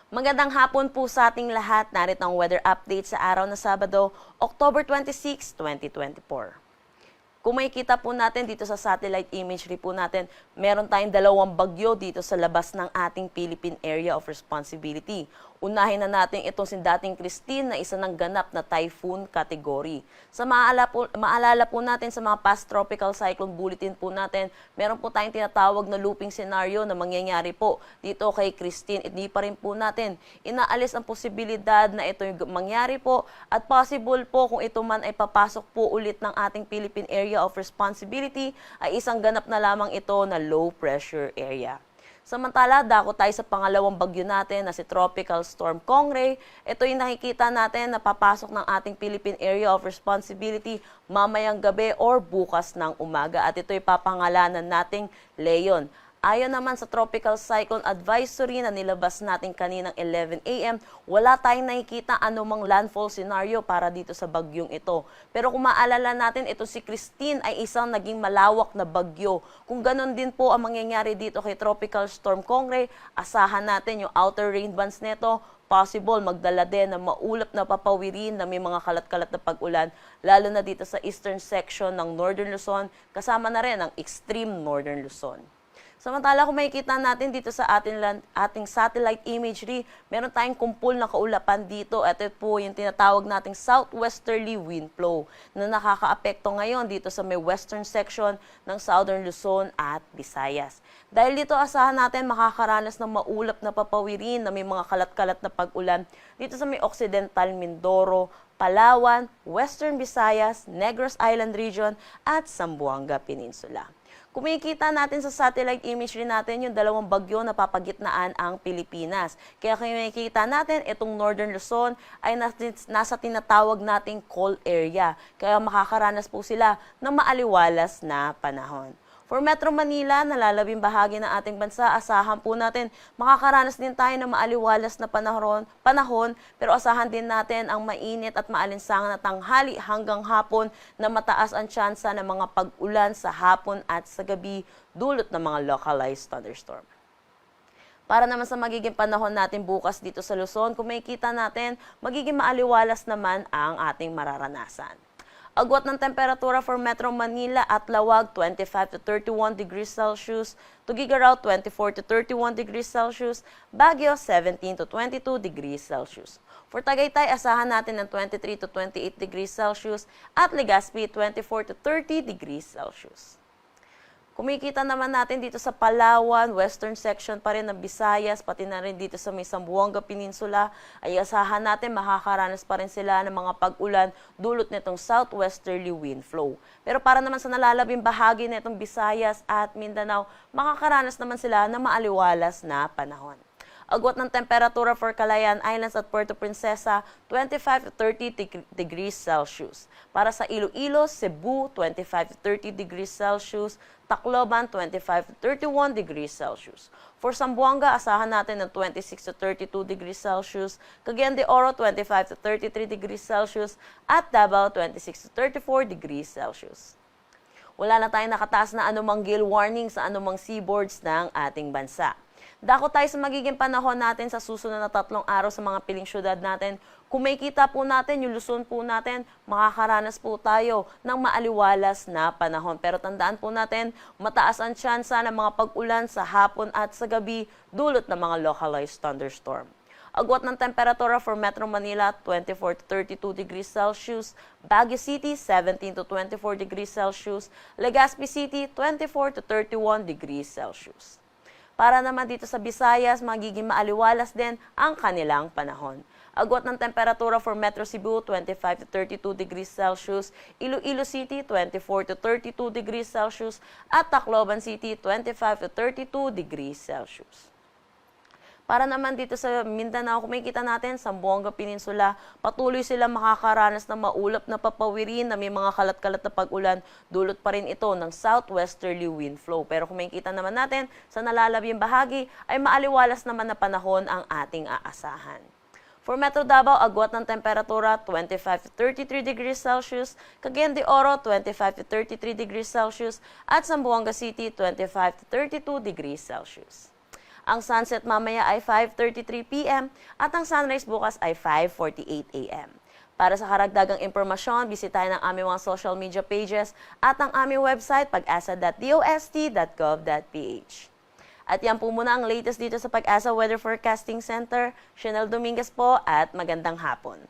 Magandang hapon po sa ating lahat. Narito ang weather update sa araw na Sabado, October 26, 2024. Kung makikita po natin dito sa satellite imagery po natin, meron tayong dalawang bagyo dito sa labas ng ating Philippine Area of Responsibility. Unahin na natin itong si dating Christine na isa ng ganap na typhoon category. Sa maalala po natin sa mga past tropical cyclone bulletin po natin, meron po tayong tinatawag na looping scenario na mangyayari po dito kay Christine. Hindi pa rin po natin inaalis ang posibilidad na ito yung mangyari po at possible po kung ito man ay papasok po ulit ng ating Philippine Area of Responsibility ay isang ganap na lamang ito na low pressure area. Samantala, dako tayo sa pangalawang bagyo natin na si Tropical Storm Kongray. Ito yung nakikita natin na papasok ng ating Philippine Area of Responsibility mamayang gabi or bukas ng umaga. At ito yung papangalanan nating Leon. Ayon naman sa Tropical Cyclone Advisory na nilabas natin kaninang 11 a.m., wala tayong nakikita anumang landfall scenario para dito sa bagyong ito. Pero kung maalala natin, ito si Christine ay isang naging malawak na bagyo. Kung ganun din po ang mangyayari dito kay Tropical Storm Kongray, asahan natin yung outer rain bands nito, possible magdala din ng maulap na papawirin na may mga kalat-kalat na pag-ulan, lalo na dito sa eastern section ng Northern Luzon, kasama na rin ang extreme Northern Luzon. Samantala, kung makikita natin dito sa ating satellite imagery, meron tayong kumpul na kaulapan dito at ito po yung tinatawag nating southwesterly wind flow na nakakaapekto ngayon dito sa may western section ng Southern Luzon at Visayas. Dahil dito asahan natin makakaranas ng maulap na papawirin na may mga kalat-kalat na pag-ulan dito sa may Occidental Mindoro, Palawan, Western Visayas, Negros Island Region at Zamboanga Peninsula. Kung makikita natin sa satellite imagery natin, yung dalawang bagyo na papagitnaan ang Pilipinas. Kaya kung makikita natin, itong Northern Luzon ay nasa tinatawag nating cold area. Kaya makakaranas po sila ng maaliwalas na panahon. For Metro Manila, nalalabing bahagi ng ating bansa, asahan po natin, makakaranas din tayo ng maaliwalas na panahon, pero asahan din natin ang mainit at maalinsangan na tanghali hanggang hapon na mataas ang tsansa ng mga pag-ulan sa hapon at sa gabi dulot ng mga localized thunderstorm. Para naman sa magiging panahon natin bukas dito sa Luzon, kung makikita natin, magiging maaliwalas naman ang ating mararanasan. Agwat ng temperatura for Metro Manila at Lawag 25 to 31 degrees Celsius, Tuguegarao 24 to 31 degrees Celsius, Baguio 17 to 22 degrees Celsius. For Tagaytay, asahan natin ng 23 to 28 degrees Celsius at Legazpi 24 to 30 degrees Celsius. Kumikita naman natin dito sa Palawan, western section pa rin ng Visayas, pati na rin dito sa may Zamboanga Peninsula, ay asahan natin makakaranas pa rin sila ng mga pag-ulan dulot nitong southwesterly wind flow. Pero para naman sa nalalabing bahagi nitong Visayas at Mindanao, makakaranas naman sila ng maaliwalas na panahon. Agwat ng temperatura for Calayan Islands at Puerto Princesa, 25 to 30 degrees Celsius. Para sa Iloilo, Cebu, 25 to 30 degrees Celsius. Tacloban, 25 to 31 degrees Celsius. For Zamboanga, asahan natin ng 26 to 32 degrees Celsius. Cagayan de Oro, 25 to 33 degrees Celsius. At Davao, 26 to 34 degrees Celsius. Wala na tayong nakataas na anumang gale warning sa anumang seaboards ng ating bansa. Dako tayo sa magiging panahon natin sa susunod na 3 araw sa mga piling syudad natin. Kung makikita po natin, yung Luzon po natin, makakaranas po tayo ng maaliwalas na panahon. Pero tandaan po natin, mataas ang tsansa ng mga pag-ulan sa hapon at sa gabi dulot ng mga localized thunderstorm. Agwat ng temperatura for Metro Manila, 24 to 32 degrees Celsius. Baguio City, 17 to 24 degrees Celsius. Legazpi City, 24 to 31 degrees Celsius. Para naman dito sa Visayas, magiging maaliwalas din ang kanilang panahon. Agwat ng temperatura for Metro Cebu, 25 to 32 degrees Celsius. Iloilo City, 24 to 32 degrees Celsius. At Tacloban City, 25 to 32 degrees Celsius. Para naman dito sa Mindanao, kung makikita natin, Zamboanga Peninsula, patuloy silang makakaranas ng maulap na papawirin na may mga kalat-kalat na pag-ulan, dulot pa rin ito ng southwesterly wind flow. Pero kung makikita naman natin, sa nalalabing bahagi, ay maaliwalas naman na panahon ang ating aasahan. For Metro Davao, agwat ng temperatura 25 to 33 degrees Celsius, Cagayan de Oro 25 to 33 degrees Celsius, at Zamboanga City 25 to 32 degrees Celsius. Ang sunset mamaya ay 5:33 p.m. at ang sunrise bukas ay 5:48 a.m. Para sa karagdagang impormasyon, bisitahin ang aming mga social media pages at ang aming website pag-asa.dost.gov.ph. At yan po muna ang latest dito sa Pag-asa Weather Forecasting Center. Chanel Dominguez po at magandang hapon.